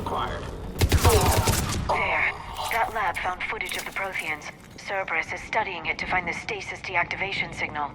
acquired. There. That lab found footage of the Protheans. Cerberus is studying it to find the stasis deactivation signal.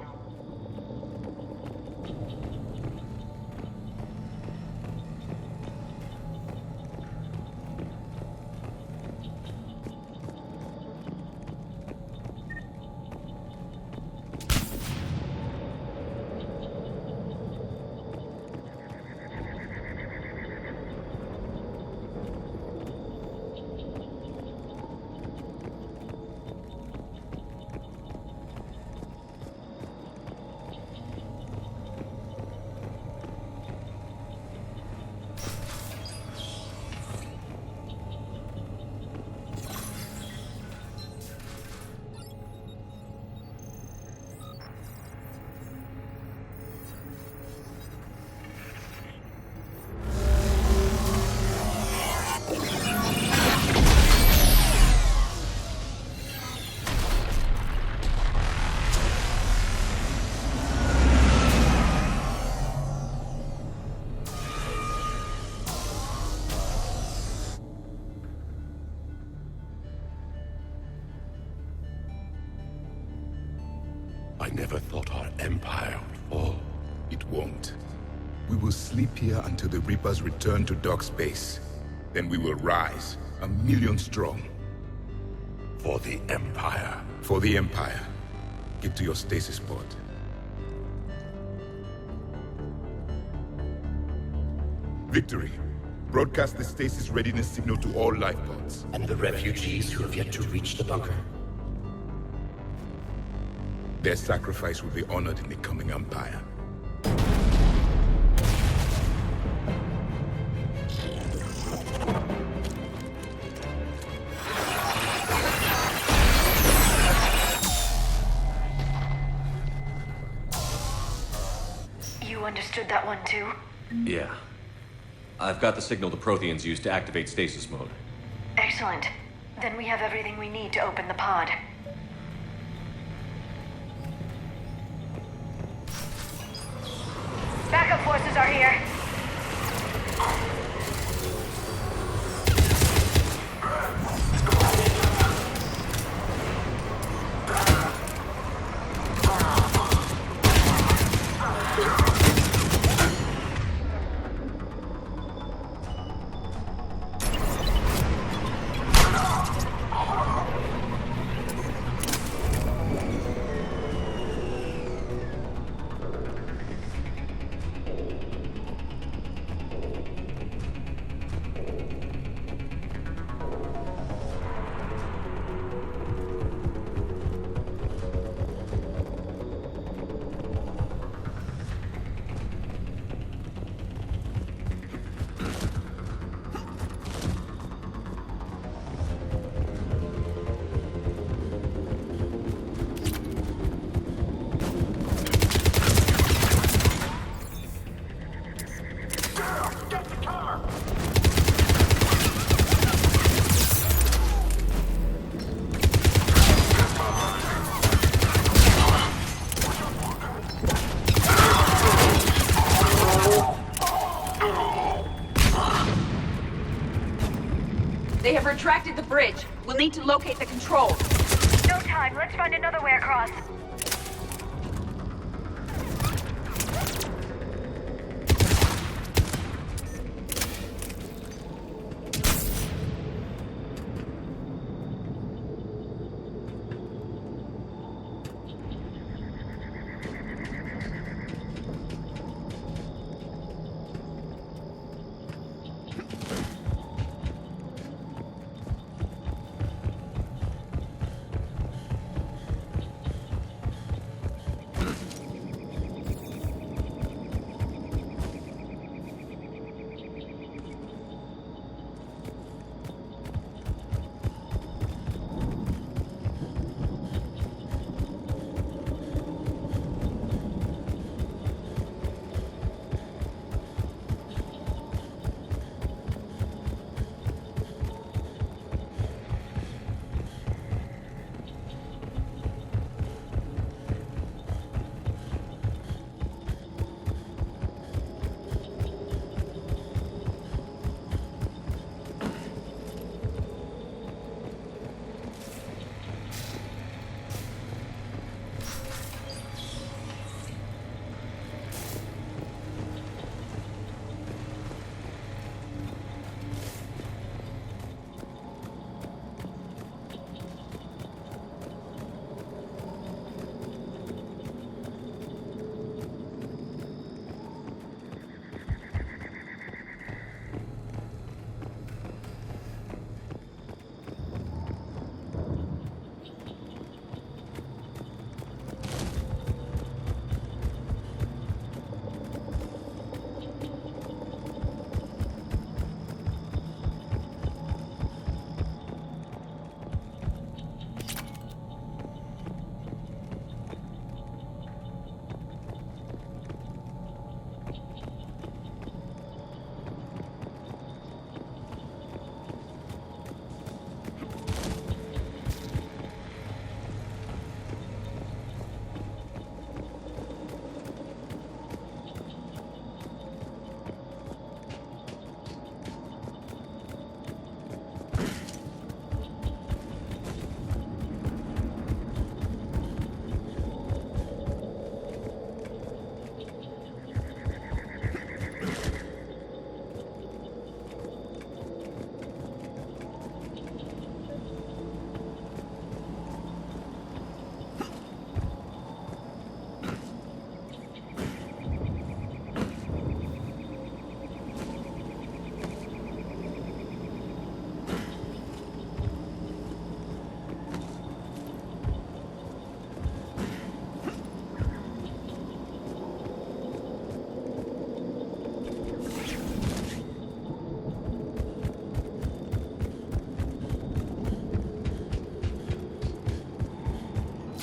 I never thought our empire would fall. It won't. We will sleep here until the Reapers return to dark space. Then we will rise, 1,000,000 strong. For the Empire. For the Empire. Get to your stasis pod. Victory. Broadcast the stasis readiness signal to all life pods. And the refugees who have yet to reach the bunker. Their sacrifice will be honored in the coming Empire. You understood that one too? Yeah. I've got the signal the Protheans use to activate stasis mode. Excellent. Then we have everything we need to open the pod. Backup forces are here. They have retracted the bridge. We'll need to locate the controls. No time. Let's find another way across.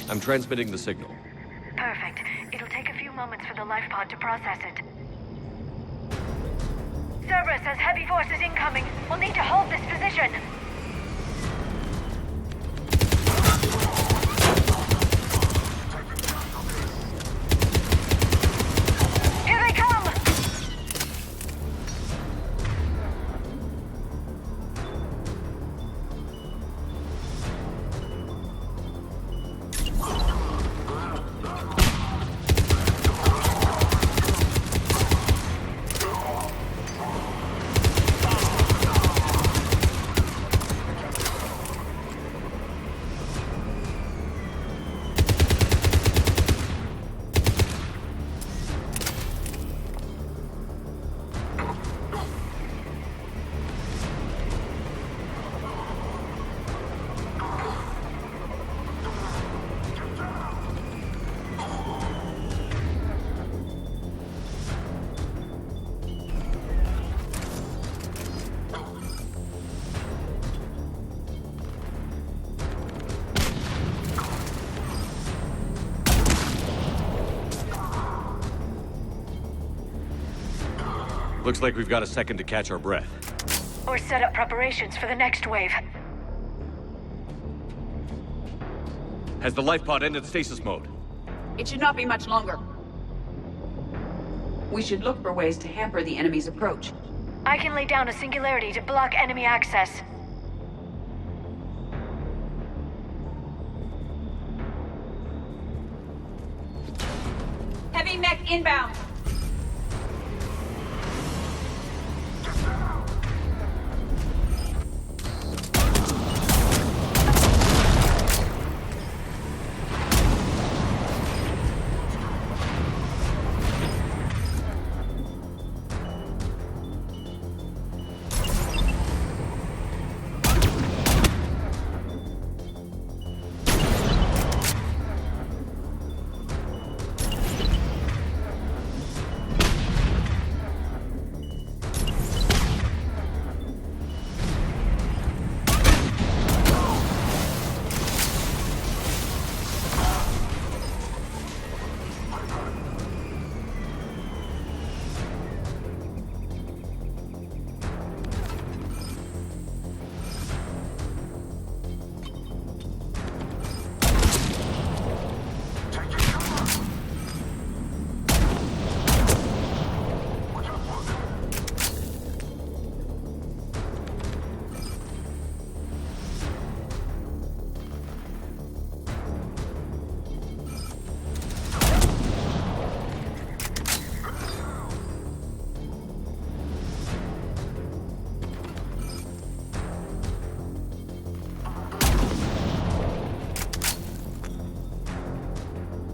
I'm transmitting the signal. Perfect. It'll take a few moments for the life pod to process it. Cerberus has heavy forces incoming. We'll need to hold this position. Here they come! Looks like we've got a second to catch our breath. Or set up preparations for the next wave. Has the life pod ended stasis mode? It should not be much longer. We should look for ways to hamper the enemy's approach. I can lay down a singularity to block enemy access. Heavy mech inbound!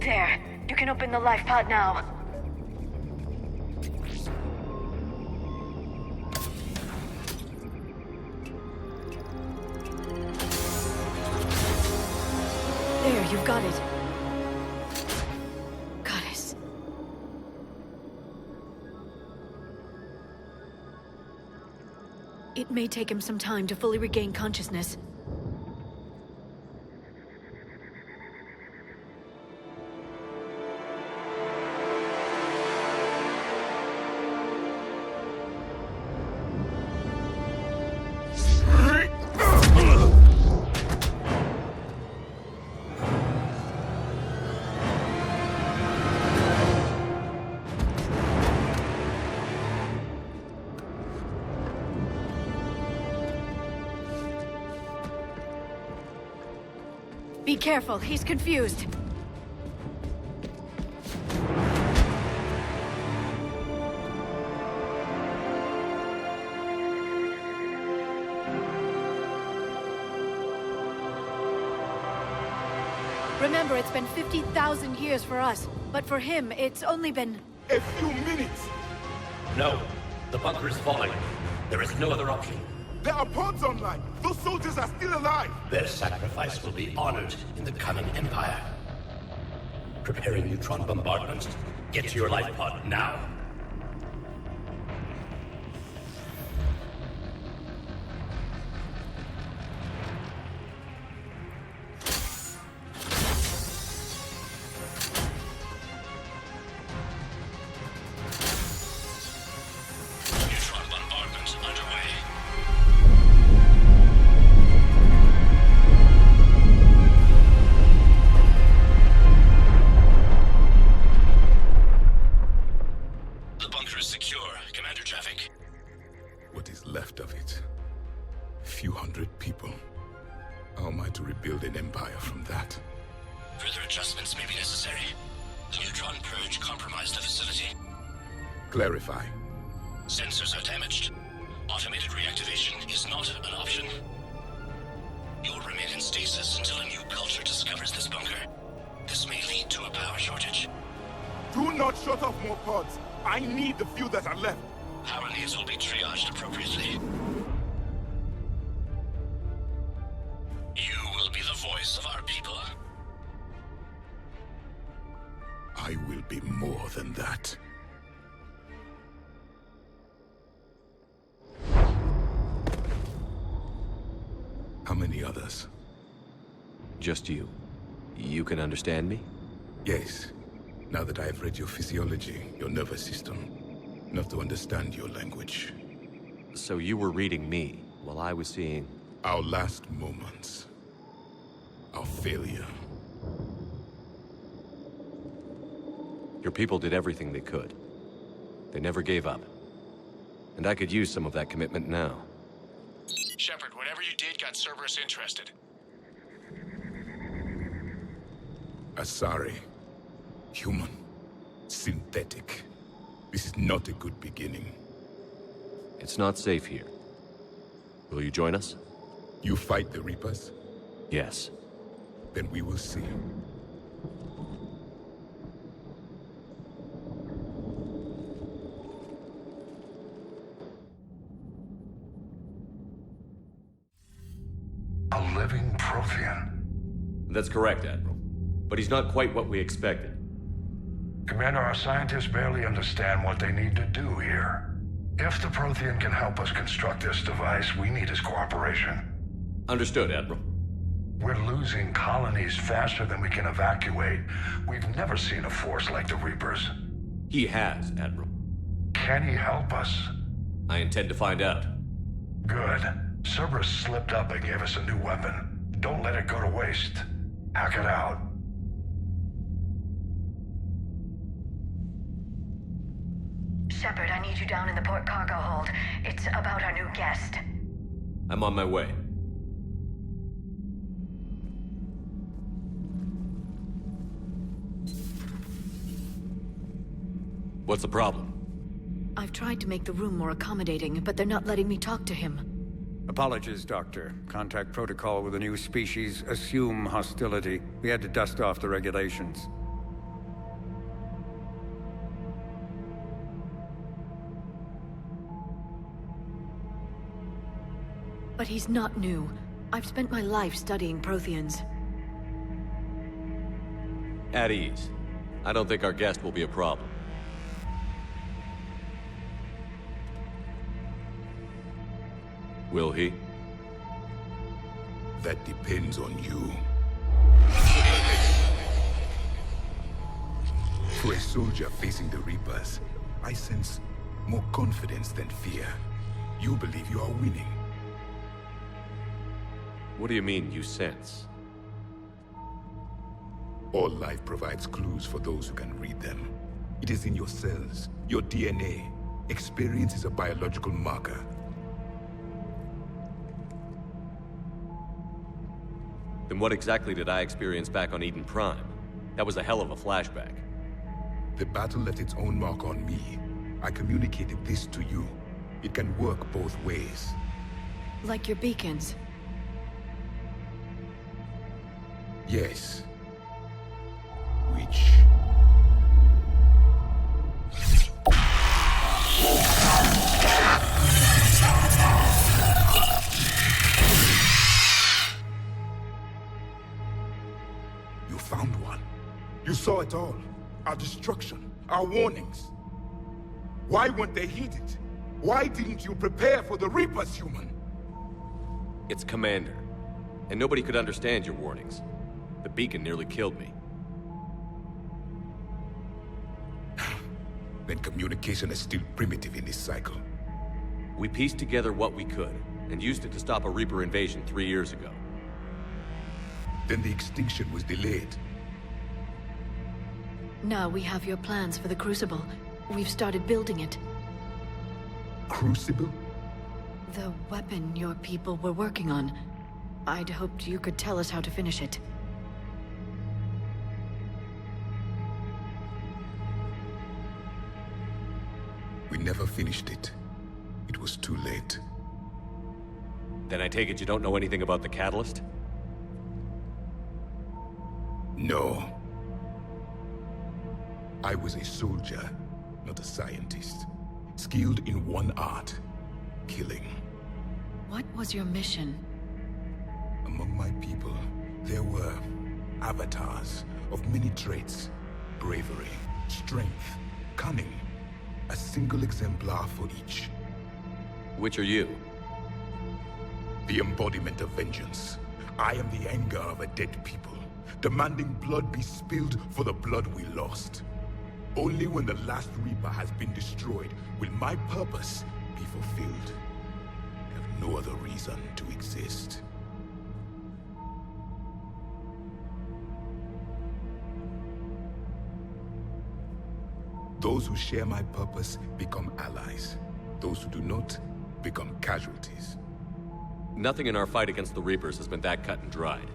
There. You can open the life pod now. There, you've got it. Goddess. It may take him some time to fully regain consciousness. Be careful, he's confused. Remember, it's been 50,000 years for us, but for him, it's only been... A few minutes! No, the bunker is falling. There is no other option. There are pods online! Those soldiers are still alive! Their sacrifice will be honored in the coming Empire. Preparing neutron bombardments. Get to your life pod now. is left of it. A few hundred people. How am I to rebuild an empire from that? Further adjustments may be necessary. The neutron purge compromised the facility. Clarify. Sensors are damaged. Automated reactivation is not an option. You'll remain in stasis until a new culture discovers this bunker. This may lead to a power shortage. Do not shut off more pods! I need the few that are left! Power needs will be triaged appropriately. You will be the voice of our people. I will be more than that. How many others? Just you. You can understand me? Yes. Now that I have read your physiology, your nervous system, enough to understand your language. So you were reading me, while I was seeing... Our last moments. Our failure. Your people did everything they could. They never gave up. And I could use some of that commitment now. Shepard, whatever you did got Cerberus interested. Asari. Human. Synthetic. This is not a good beginning. It's not safe here. Will you join us? You fight the Reapers? Yes. Then we will see. A living Prothean. That's correct, Admiral. But he's not quite what we expected. Commander, our scientists barely understand what they need to do here. If the Prothean can help us construct this device, we need his cooperation. Understood, Admiral. We're losing colonies faster than we can evacuate. We've never seen a force like the Reapers. He has, Admiral. Can he help us? I intend to find out. Good. Cerberus slipped up and gave us a new weapon. Don't let it go to waste. Hack it out. Shepard, I need you down in the port cargo hold. It's about our new guest. I'm on my way. What's the problem? I've tried to make the room more accommodating, but they're not letting me talk to him. Apologies, Doctor. Contact protocol with a new species. Assume hostility. We had to dust off the regulations. But he's not new. I've spent my life studying Protheans. At ease. I don't think our guest will be a problem. Will he? That depends on you. For a soldier facing the Reapers, I sense more confidence than fear. You believe you are winning. What do you mean, you sense? All life provides clues for those who can read them. It is in your cells, your DNA. Experience is a biological marker. Then what exactly did I experience back on Eden Prime? That was a hell of a flashback. The battle left its own mark on me. I communicated this to you. It can work both ways. Like your beacons. Yes. Which... You found one. You saw it all. Our destruction, our warnings. Why weren't they heeded? Why didn't you prepare for the Reapers, human? It's Commander. And nobody could understand your warnings. The beacon nearly killed me. Then communication is still primitive in this cycle. We pieced together what we could, and used it to stop a Reaper invasion 3 years ago. Then the extinction was delayed. Now we have your plans for the Crucible. We've started building it. Crucible? The weapon your people were working on. I'd hoped you could tell us how to finish it. We never finished it. It was too late. Then I take it you don't know anything about the catalyst? No. I was a soldier, not a scientist. Skilled in one art, killing. What was your mission? Among my people, there were avatars of many traits. Bravery, strength, cunning. A single exemplar for each. Which are you? The embodiment of vengeance. I am the anger of a dead people, demanding blood be spilled for the blood we lost. Only when the last Reaper has been destroyed will my purpose be fulfilled. I have no other reason to exist. Those who share my purpose become allies. Those who do not become casualties. Nothing in our fight against the Reapers has been that cut and dried.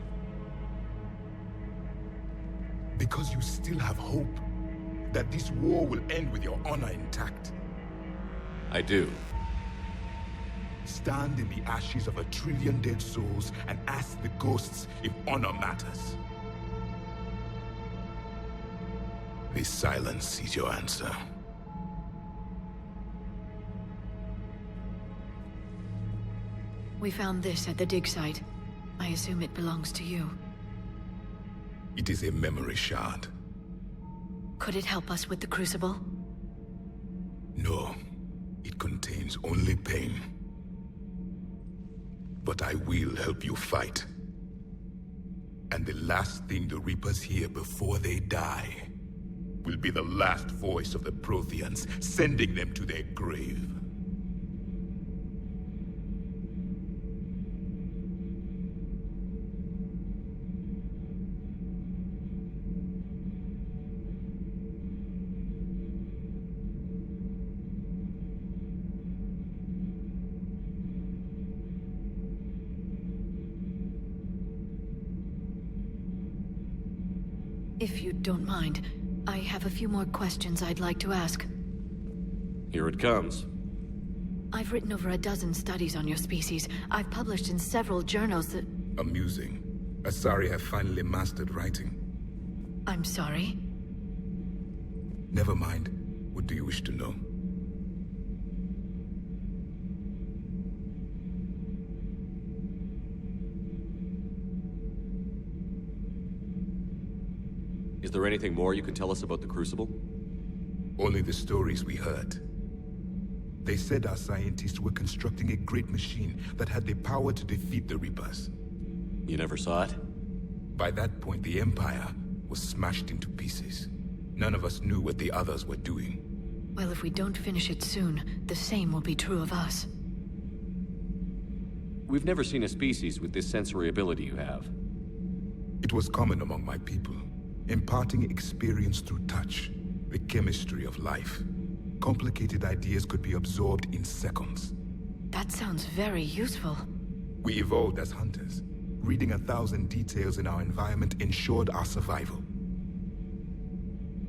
Because you still have hope that this war will end with your honor intact. I do. Stand in the ashes of 1 trillion dead souls and ask the ghosts if honor matters. This silence is your answer. We found this at the dig site. I assume it belongs to you. It is a memory shard. Could it help us with the Crucible? No, it contains only pain. But I will help you fight. And the last thing the Reapers hear before they die will be the last voice of the Protheans, sending them to their grave. If you don't mind, I have a few more questions I'd like to ask. Here it comes. I've written over a dozen studies on your species. I've published in several journals that... Amusing. Asari have finally mastered writing. I'm sorry? Never mind. What do you wish to know? Is there anything more you can tell us about the Crucible? Only the stories we heard. They said our scientists were constructing a great machine that had the power to defeat the Reapers. You never saw it? By that point, the Empire was smashed into pieces. None of us knew what the others were doing. Well, if we don't finish it soon, the same will be true of us. We've never seen a species with this sensory ability you have. It was common among my people, imparting experience through touch, the chemistry of life. Complicated ideas could be absorbed in seconds. That sounds very useful. We evolved as hunters. Reading 1,000 details in our environment ensured our survival.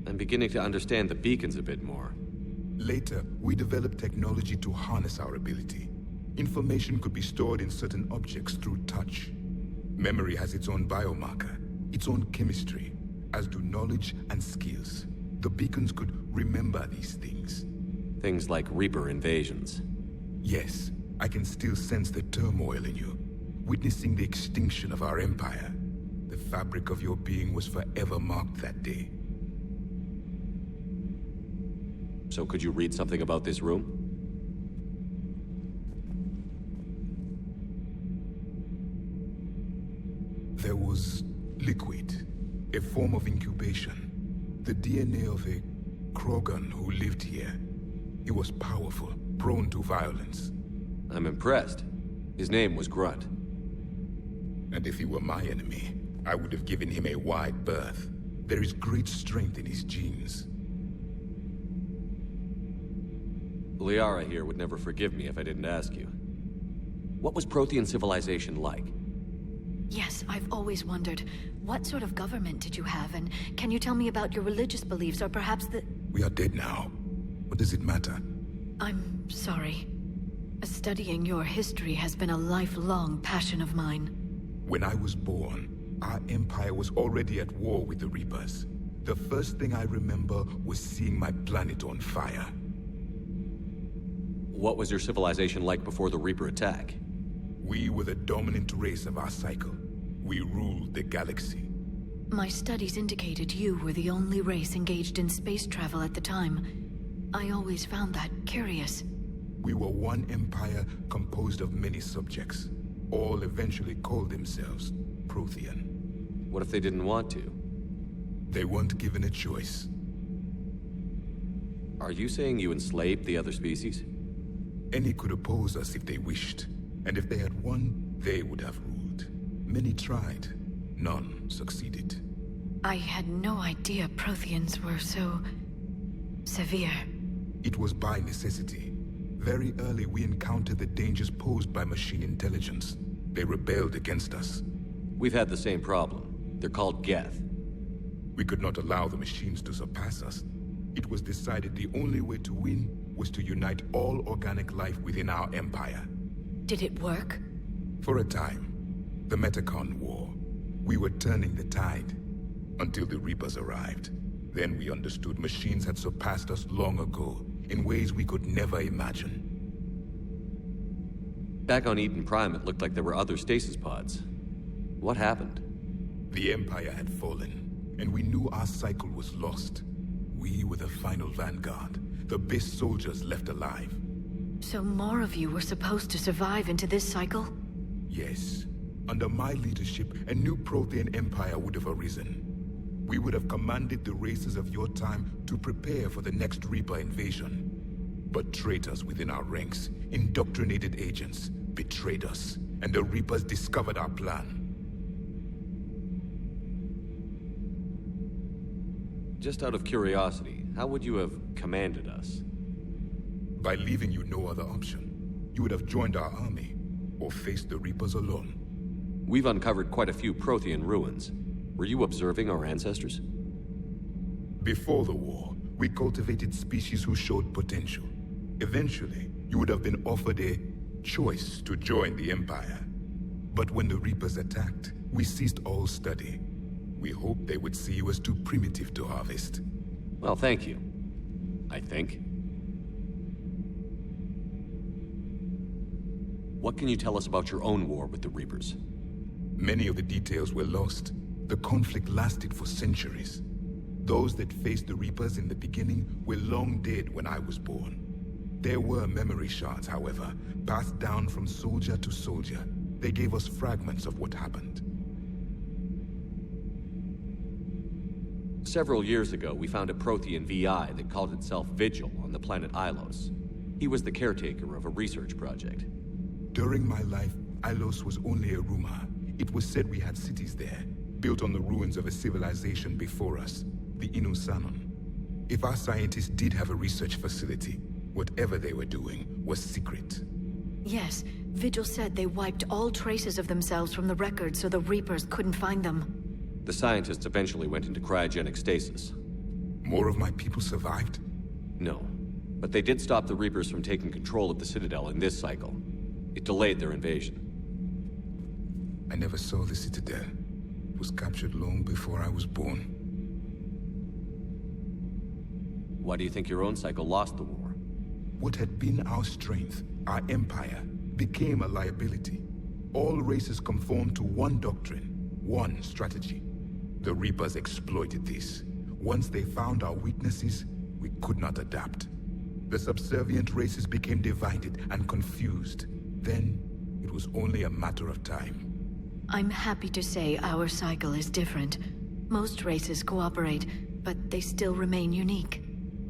I'm beginning to understand the beacons a bit more. Later, we developed technology to harness our ability. Information could be stored in certain objects through touch. Memory has its own biomarker, its own chemistry, as do knowledge and skills. The beacons could remember these things. Things like Reaper invasions. Yes, I can still sense the turmoil in you, witnessing the extinction of our empire. The fabric of your being was forever marked that day. So could you read something about this room? There was liquid, a form of incubation. The DNA of a Krogan who lived here. He was powerful, prone to violence. I'm impressed. His name was Grunt. And if he were my enemy, I would have given him a wide berth. There is great strength in his genes. Liara here would never forgive me if I didn't ask you. What was Prothean civilization like? Yes, I've always wondered, what sort of government did you have, and can you tell me about your religious beliefs, or perhaps the... We are dead now. What does it matter? I'm sorry. Studying your history has been a lifelong passion of mine. When I was born, our empire was already at war with the Reapers. The first thing I remember was seeing my planet on fire. What was your civilization like before the Reaper attack? We were the dominant race of our cycle. We ruled the galaxy. My studies indicated you were the only race engaged in space travel at the time. I always found that curious. We were one empire composed of many subjects. All eventually called themselves Prothean. What if they didn't want to? They weren't given a choice. Are you saying you enslaved the other species? Any could oppose us if they wished. And if they had won, they would have ruled. Many tried. None succeeded. I had no idea Protheans were so... severe. It was by necessity. Very early we encountered the dangers posed by machine intelligence. They rebelled against us. We've had the same problem. They're called Geth. We could not allow the machines to surpass us. It was decided the only way to win was to unite all organic life within our empire. Did it work? For a time. The Metacon War. We were turning the tide. Until the Reapers arrived. Then we understood machines had surpassed us long ago, in ways we could never imagine. Back on Eden Prime, it looked like there were other stasis pods. What happened? The Empire had fallen, and we knew our cycle was lost. We were the final vanguard, the best soldiers left alive. So more of you were supposed to survive into this cycle? Yes. Under my leadership, a new Prothean empire would have arisen. We would have commanded the races of your time to prepare for the next Reaper invasion. But traitors within our ranks, indoctrinated agents, betrayed us, and the Reapers discovered our plan. Just out of curiosity, how would you have commanded us? By leaving you no other option. You would have joined our army, or faced the Reapers alone. We've uncovered quite a few Prothean ruins. Were you observing our ancestors? Before the war, we cultivated species who showed potential. Eventually, you would have been offered a choice to join the Empire. But when the Reapers attacked, we ceased all study. We hoped they would see you as too primitive to harvest. Well, thank you. I think. What can you tell us about your own war with the Reapers? Many of the details were lost. The conflict lasted for centuries. Those that faced the Reapers in the beginning were long dead when I was born. There were memory shards, however, passed down from soldier to soldier. They gave us fragments of what happened. Several years ago, we found a Prothean VI that called itself Vigil on the planet Ilos. He was the caretaker of a research project. During my life, Ilos was only a rumor. It was said we had cities there, built on the ruins of a civilization before us, the Inusanon. If our scientists did have a research facility, whatever they were doing was secret. Yes, Vigil said they wiped all traces of themselves from the records so the Reapers couldn't find them. The scientists eventually went into cryogenic stasis. More of my people survived? No, but they did stop the Reapers from taking control of the Citadel in this cycle. It delayed their invasion. I never saw the Citadel. It was captured long before I was born. Why do you think your own cycle lost the war? What had been our strength, our empire, became a liability. All races conformed to one doctrine, one strategy. The Reapers exploited this. Once they found our weaknesses, we could not adapt. The subservient races became divided and confused. Then, it was only a matter of time. I'm happy to say our cycle is different. Most races cooperate, but they still remain unique.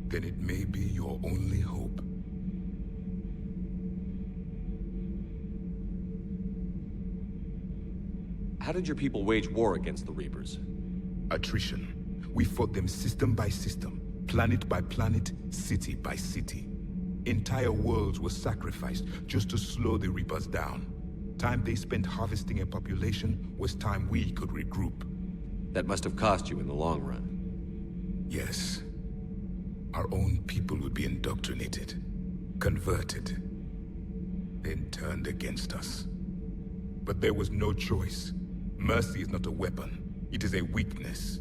Then it may be your only hope. How did your people wage war against the Reapers? Attrition. We fought them system by system, planet by planet, city by city. Entire worlds were sacrificed just to slow the Reapers down. Time they spent harvesting a population was time we could regroup. That must have cost you in the long run. Yes. Our own people would be indoctrinated, converted, then turned against us. But there was no choice. Mercy is not a weapon. It is a weakness.